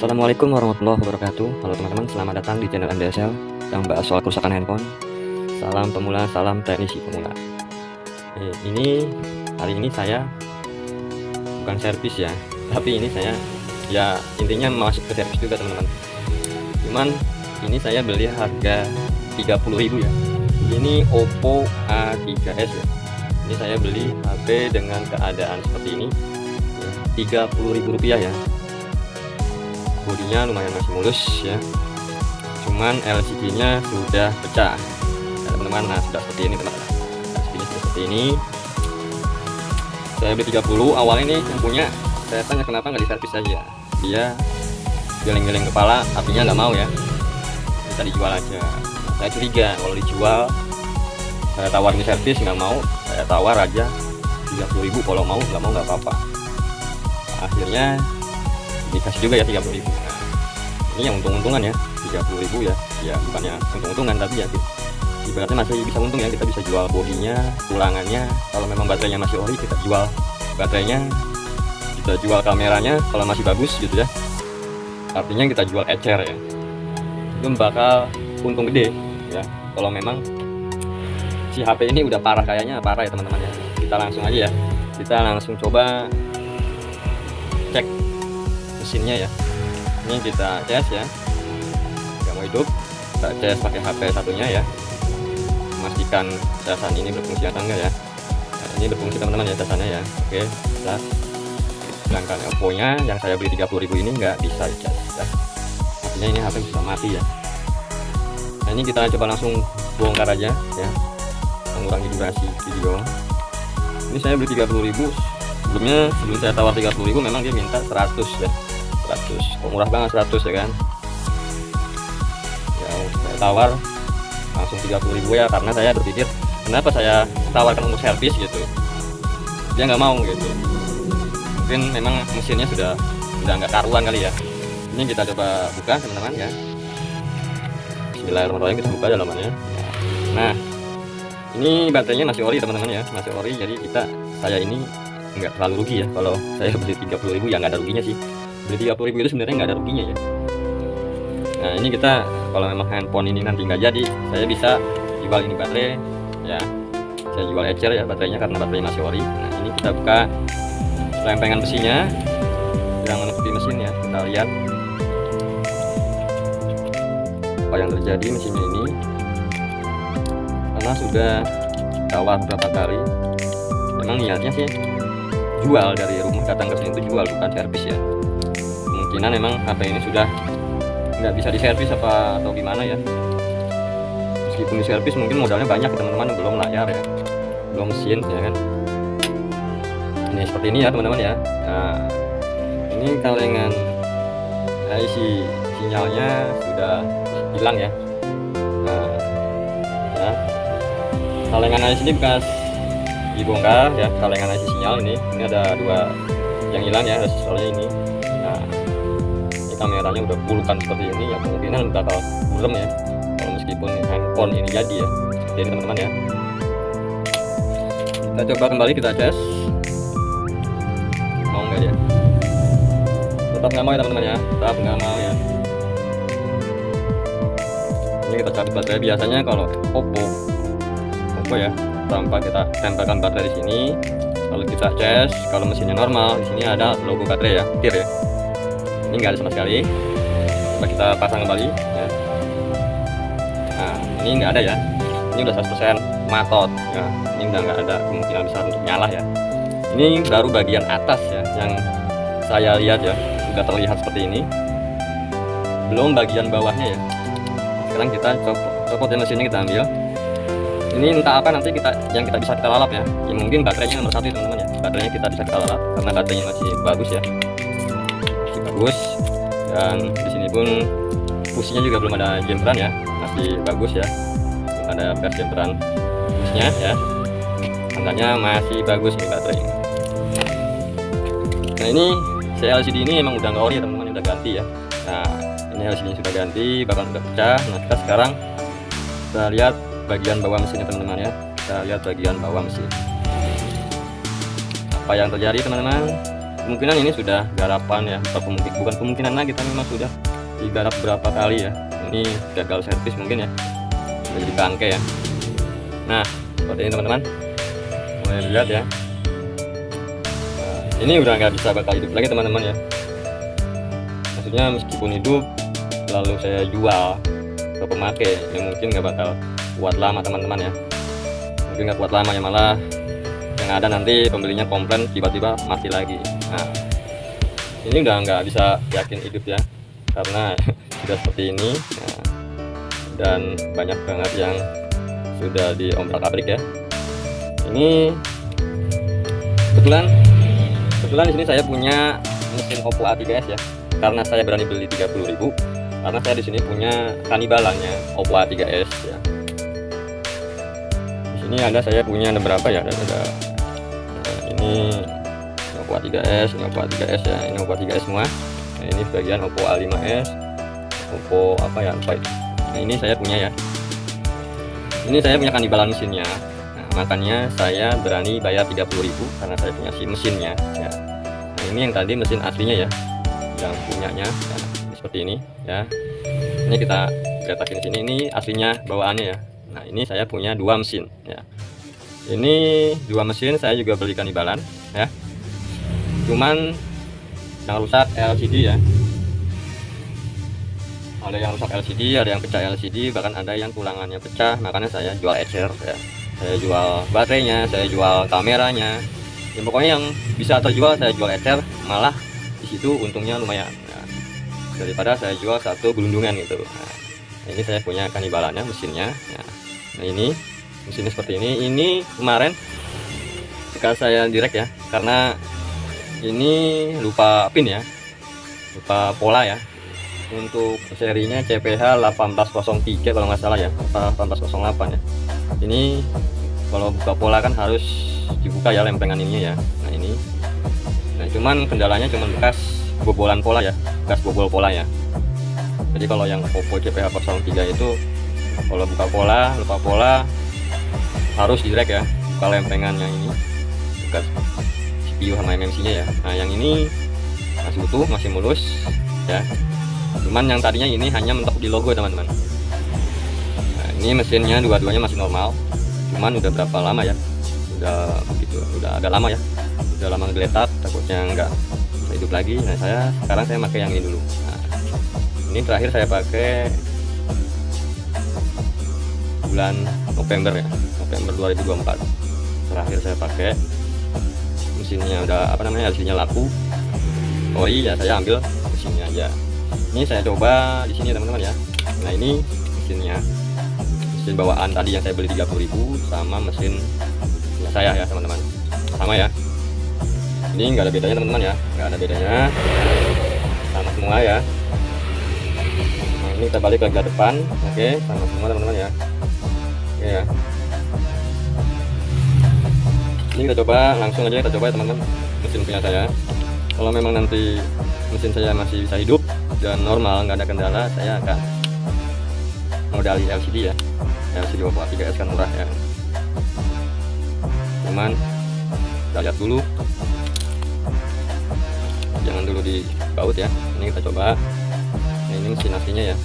Assalamualaikum warahmatullahi wabarakatuh. Halo teman-teman, selamat datang di channel MDSL yang bahas soal kerusakan handphone. Salam pemula, salam teknisi pemula. Hari ini saya bukan servis ya, tapi ini saya ya intinya masuk ke servis juga teman-teman. Cuman ini saya beli harga 30.000 ya. Ini Oppo A3s ya. Ini saya beli HP dengan keadaan seperti ini, Rp30.000 ya. Bodinya lumayan masih mulus ya, cuman LCD nya sudah pecah ya, teman-teman. Nah, sudah seperti ini teman-teman, LCD nya sudah seperti ini. Saya beli 30. Awalnya nih yang punya saya tanya kenapa nggak diservis saja, dia geleng-geleng kepala, apinya nggak mau ya, bisa dijual aja. Saya curiga kalau dijual, saya tawar di servis nggak mau, saya tawar aja 30.000, kalau mau nggak mau nggak apa-apa. Akhirnya dikasih juga ya 30.000. Nah, ini yang untung-untungan ya, 30.000 ya. Ya bukannya untung-untungan, tapi ya ibaratnya masih bisa untung ya, kita bisa jual bodinya, tulangannya. Kalau memang baterainya masih ori, kita jual baterainya, kita jual kameranya kalau masih bagus gitu ya. Artinya kita jual ecer ya, itu bakal untung gede ya. Kalau memang si HP ini udah parah, kayaknya parah ya teman-teman ya. Kita langsung aja ya, kita langsung coba cek mesinnya ya. Ini kita cas ya, nggak mau hidup, kita cas pakai HP satunya ya, memastikan casan ini berfungsi atau enggak ya. Nah, ini berfungsi teman-teman ya casannya ya. Oke, kita sedangkan Oppo nya yang saya beli 30.000 ini nggak bisa dicas ya. Artinya ini HP bisa mati ya. Nah, ini kita coba langsung bongkar aja ya, mengurangi durasi video. Ini saya beli 30.000. Sebelum saya tawar 30.000 memang dia minta 100 ya. 100, kok murah banget 100 ya kan ya. Saya tawar langsung 30.000 ya, karena saya berpikir kenapa saya tawarkan untuk servis gitu, dia nggak mau gitu. Mungkin memang mesinnya sudah nggak karuan kali ya. Ini kita coba buka teman-teman ya, bismillahirrahmanirrahim, kita buka dalamannya. Nah, ini baterainya masih ori teman-teman ya, masih ori. Jadi saya ini nggak terlalu rugi ya. Kalau saya beli 30.000 ya nggak ada ruginya sih. Beli 30.000 itu sebenarnya nggak ada ruginya ya. Nah, ini kita kalau memang handphone ini nanti nggak jadi, saya bisa jual ini baterai ya, saya jual ecer ya baterainya karena baterai masih ori. Nah, ini kita buka lempengan besinya yang menutupi mesin ya, kita lihat apa yang terjadi mesinnya ini. Karena sudah tawar berapa kali, memang niatnya sih jual, dari rumah datang ke sini itu jual, bukan servis ya. Kemungkinan memang HP ini sudah nggak bisa diservis atau gimana ya. Meskipun diservis mungkin modalnya banyak teman-teman, belum layar ya, belum mesin ya kan. Ini seperti ini ya teman-teman ya. Nah, ini kalengan IC sinyalnya sudah hilang ya. Nah, ya, kalengan IC ini bekas dibongkar ya, kalengan IC sinyal ini ada dua yang hilang ya, soalnya ini. Nah, ini kameranya udah bulukan seperti ini ya, kemungkinan bakal burem ya kalau meskipun handphone ini jadi ya. Jadi teman-teman ya, kita coba kembali, kita cas, mau nggak ya? Tetap nggak mau ya teman-teman ya, tetap nggak mau ya. Ini kita cari baterai. Biasanya kalau Oppo ya, tanpa kita tempelkan baterai di sini, lalu kita cas, kalau mesinnya normal di sini ada logo baterai ya, tir ya. Ini nggak ada sama sekali. Coba kita pasang kembali ya. Nah, ini nggak ada ya, ini udah 100% matot ya. Ini udah nggak ada kemungkinan besar untuk nyala ya. Ini baru bagian atas ya yang saya lihat ya, sudah terlihat seperti ini, belum bagian bawahnya ya. Sekarang kita copot ya mesinnya, kita ambil. Ini entah apa nanti yang kita bisa kita lalap ya. Ya mungkin baterainya nomor 1 teman-teman ya. Baterainya kita bisa kita lalap karena baterainya masih bagus ya. Masih bagus. Dan di sini pun fusnya juga belum ada jemperan ya. Masih bagus ya. Belum ada bekas jemperan fusnya ya. Tandanya masih bagus nih baterai. Nah, ini LCD ini emang udah nggak ori ya teman-teman, udah ganti ya. Nah, ini LCD sudah ganti, bahkan sudah pecah. Nah, kita sekarang kita lihat bagian bawah mesinnya teman-teman ya. Kita lihat bagian bawah mesin, apa yang terjadi teman-teman. kemungkinan ini sudah garapan ya, bukan kemungkinan lagi, tapi memang sudah digarap berapa kali ya. Ini gagal servis mungkin ya, sudah jadi bangke ya. Nah seperti ini teman-teman, boleh lihat ya. Nah, ini udah nggak bisa bakal hidup lagi teman-teman ya. Maksudnya meskipun hidup lalu saya jual ke pemakai ya, mungkin nggak bakal kuat lama teman-teman ya. Mungkin nggak kuat lama ya, malah yang ada nanti pembelinya komplain tiba-tiba mati lagi. Nah ini udah nggak bisa yakin hidup ya, karena sudah seperti ini. Nah, dan banyak banget yang sudah diombrak-abrik ya. Ini kebetulan di sini saya punya mesin Oppo A3s ya, karena saya berani beli 30.000 karena saya di sini punya kanibalannya Oppo A3s ya. Di sini saya punya berapa ya, ada ini Oppo A3s, ini Oppo A3s ya, ini Oppo A3s semua. Nah, ini bagian Oppo A5s, Oppo apa ya, lupa itu. Nah, ini saya punya ya. Ini saya punya kanibalan mesinnya. Nah, makanya saya berani bayar 30.000 karena saya punya si mesinnya ya. Nah, ini yang tadi mesin aslinya ya, yang punyanya ya, seperti ini ya. Ini kita letakin sini, ini aslinya bawaannya ya. Nah, ini saya punya 2 mesin ya. Ini 2 mesin saya juga beli kanibalan ya. Cuman yang rusak LCD ya. Ada yang rusak LCD, ada yang pecah LCD, bahkan ada yang tulangannya pecah. Makanya saya jual ecer ya. Saya jual baterainya, saya jual kameranya. Ya, pokoknya yang bisa terjual saya jual ecer, malah di situ untungnya lumayan ya, daripada saya jual satu gelundungan gitu. Nah, ini saya punya kanibalannya, mesinnya ya. Nah ini mesinnya seperti ini. Ini kemarin bekas saya direct ya, karena ini lupa pin ya, lupa pola ya. Untuk serinya CPH 1803 kalau nggak salah ya, 1808 ya. Ini kalau buka pola kan harus dibuka ya lempengan ininya ya. Nah ini, nah cuman kendalanya cuman bekas bobolan pola ya, bekas bobol pola ya. Jadi kalau yang Oppo CPH 03 itu kalau buka pola, lupa pola, harus direct ya, buka lempengannya ini, bekas CPU sama MMC nya ya. Nah yang ini masih utuh, masih mulus ya. Cuman yang tadinya ini hanya mentok di logo teman-teman. Nah, ini mesinnya dua-duanya masih normal. Cuman udah berapa lama ya? Udah begitu, udah agak lama ya. Udah lama geletak, takutnya nggak bisa hidup lagi. Nah sekarang saya pakai yang ini dulu. Nah, ini terakhir saya pakai bulan November ya, November 2024. Terakhir saya pakai, mesinnya udah apa namanya, LCD-nya laku. Oh iya, saya ambil mesinnya aja. Ini saya coba di sini teman-teman ya. Nah ini mesinnya, mesin bawaan tadi yang saya beli 30.000 sama mesin saya ya teman-teman, sama ya. Ini nggak ada bedanya teman-teman ya, nggak ada bedanya, sama semua ya. Nah, ini kita balik ke depan, oke, sama semua teman-teman ya. Oke ya. Ini kita coba langsung aja, kita coba ya teman-teman mesin punya saya. Kalau memang nanti mesin saya masih bisa hidup dan normal, nggak ada kendala, saya akan modali LCD ya, LCD Oppo A3s kan murah ya. Cuman kita lihat dulu, jangan dulu dibaut ya. Ini kita coba. Nah, ini mesin aslinya ya.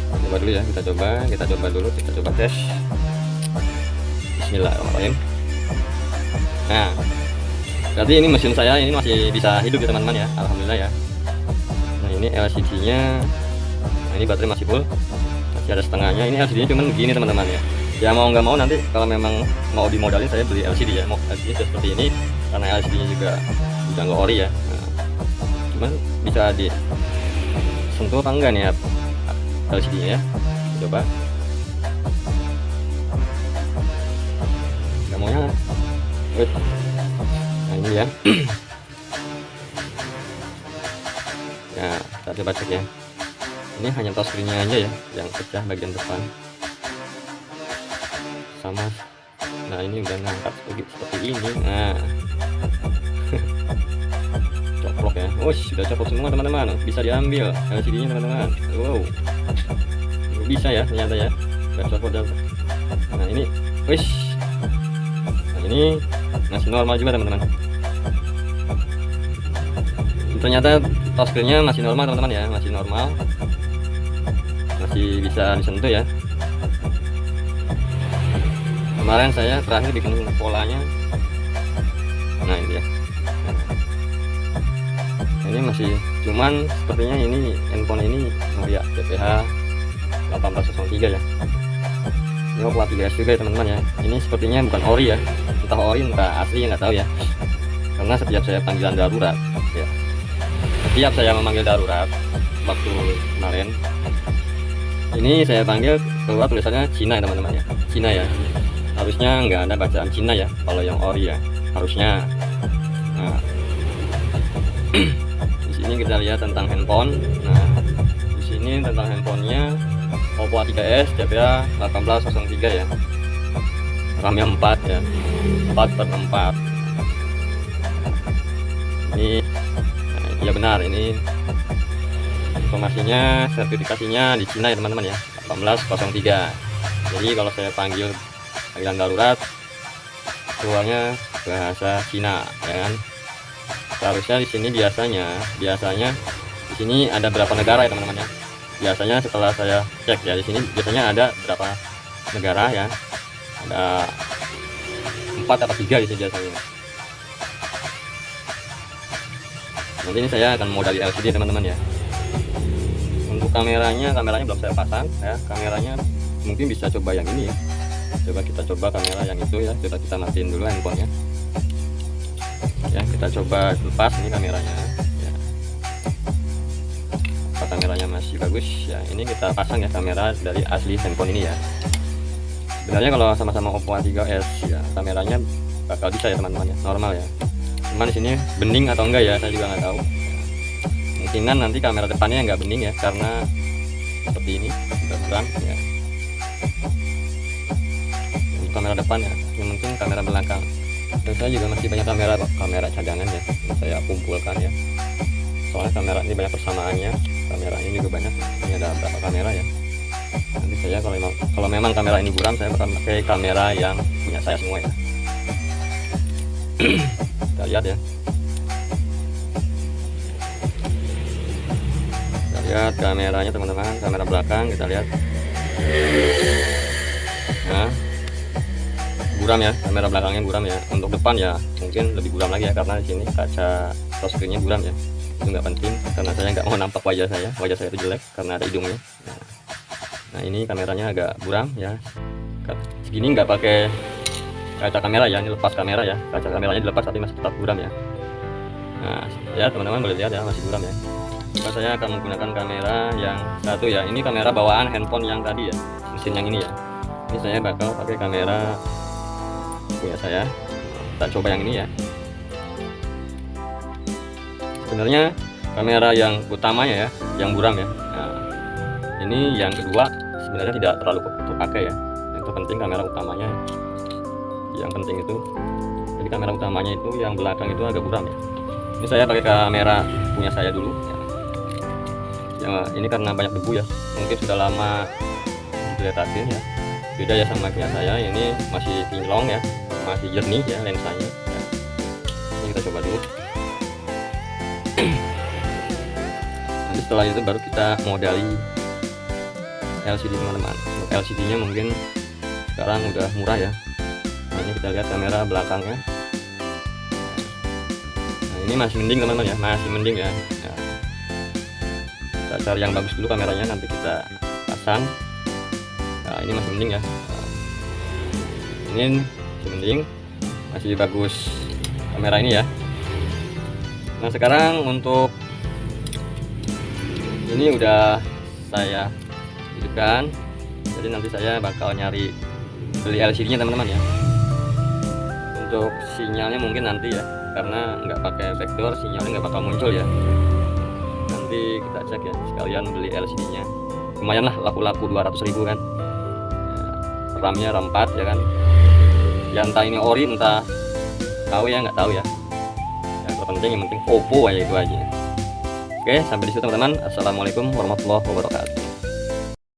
Coba dulu ya, kita coba dulu, kita coba tes. Bismillahirrahmanirrahim. Nah berarti ini mesin saya ini masih bisa hidup ya teman-teman ya, alhamdulillah ya. Nah ini LCD nya, nah ini baterai masih full, masih ada setengahnya. Ini LCD nya cuman begini teman-teman ya. Ya mau nggak mau nanti kalau memang mau dimodalin saya beli LCD ya. Mau LCD seperti ini karena LCD nya juga udah nggak ori ya. Nah, cuman bisa disentuh apa enggak nih ya LCD nya ya. Coba. Nggak maunya. Nah ini ya. Ya kita coba cek ya. Ini hanya touchscreen-nya aja ya yang pecah bagian depan sama. Nah ini udah ngangkat seperti ini. Nah coplok ya. Sudah coplok semua teman-teman, bisa diambil LCD nya teman-teman. Wow, bisa ya ternyata ya, udah coplok. Nah ini ini masih normal juga teman-teman. Ternyata touchscreen-nya masih normal teman-teman ya, masih normal, masih bisa disentuh ya. Kemarin saya terakhir bikin polanya, nah ini ya, ini masih, cuman sepertinya ini handphone ini ya DPH 1803 ya. Ini Oppo A3s juga ya teman-teman ya. Ini sepertinya bukan ori ya, entah ori entah asli, nggak tahu ya. Karena setiap saya panggilan darurat ya, setiap saya memanggil darurat waktu kemarin ini saya panggil keluar tulisannya Cina ya teman-teman ya, Cina ya. Harusnya nggak ada bacaan Cina ya kalau yang ori ya, harusnya. Nah, di sini kita lihat tentang handphone. Nah, di sini tentang handphonenya Oppo A3s DPH 1803 ya, RAM-nya 4 ya, 4/4. Ini ya benar, ini informasinya, sertifikasinya di Cina ya teman-teman ya, 1803. Jadi kalau saya panggil panggilan darurat keluarnya bahasa Cina ya kan. Seharusnya di sini biasanya di sini ada berapa negara ya teman-teman ya. Biasanya setelah saya cek ya, di sini biasanya ada berapa negara ya, ada 4 atau 3 di sini biasanya. Nanti ini saya akan modali LCD teman-teman ya. Untuk kameranya belum saya pasang ya. Kameranya mungkin bisa coba yang ini ya. Coba kita coba kamera yang itu ya. Coba kita matiin dulu handphonenya ya, kita coba lepas ini kameranya ya. Apa kameranya masih bagus ya, ini kita pasang ya kamera dari asli handphone ini ya. Sebenarnya kalau sama-sama Oppo A3s ya, kameranya bakal bisa ya teman-teman ya, normal ya. Cuman di sini bening atau enggak ya, saya juga nggak tahu. Mungkinan nanti kamera depannya nggak bening ya, karena seperti ini udah kurang ya. Untuk kamera depan ya, yang mungkin kamera belakang. Dan saya juga masih banyak kamera cadangan ya, saya kumpulkan ya. Soalnya kamera ini banyak persamaannya, kamera ini juga banyak. Ini ada berapa kamera ya. Nanti saya kalau memang kamera ini buram, saya bakal pakai kamera yang punya saya semua ya. Kita lihat ya. Kita lihat kameranya teman-teman, kamera belakang kita lihat. Nah, buram ya, kamera belakangnya buram ya. Untuk depan ya mungkin lebih buram lagi ya, karena di sini kaca touchscreen-nya buram ya. Itu nggak penting karena saya nggak mau nampak wajah saya itu jelek karena ada hidungnya. Nah ini kameranya agak buram ya. Segini nggak pakai kaca kamera ya, ini lepas kamera ya, kaca kameranya dilepas tapi masih tetap buram ya. Nah ya teman-teman boleh lihat ya, masih buram ya. Maka saya akan menggunakan kamera yang satu ya, ini kamera bawaan handphone yang tadi ya, mesin yang ini ya. Ini saya bakal pakai kamera punya saya. Kita coba yang ini ya. Sebenarnya kamera yang utamanya ya, yang buram ya. Nah, ini yang kedua sebenarnya tidak terlalu terpakai ya. Yang terpenting kamera utamanya, yang penting itu. Jadi kamera utamanya itu yang belakang itu agak buram ya. Ini saya pakai kamera punya saya dulu. Ya, ini karena banyak debu ya, mungkin sudah lama diletakin ya. Beda ya sama punya saya, ini masih kinclong ya, masih jernih ya lensanya. Ya. Ini kita coba dulu. Nanti setelah itu baru kita modali LCD teman-teman. Untuk LCD nya mungkin sekarang udah murah ya. Nah ini kita lihat kamera belakangnya. Nah ini masih mending teman-teman ya, masih mending ya. Nah, kita cari yang bagus dulu kameranya, nanti kita pasang. Nah ini masih mending ya. Nah, ini masih mending, masih bagus kamera ini ya. Nah sekarang untuk ini udah saya hidupkan, jadi nanti saya bakal nyari beli LCD nya teman-teman ya. Untuk sinyalnya mungkin nanti ya, karena nggak pakai vektor sinyalnya nggak bakal muncul ya. Nanti kita cek ya, sekalian beli LCD nya. Lumayan lah, laku-laku 200.000 kan ya. RAM-nya RAM 4 ya kan ya, entah ini ori entah KW ya, nggak tahu ya. Yang penting Oppo aja, itu aja. Oke, sampai di situ teman-teman. Assalamualaikum warahmatullahi wabarakatuh.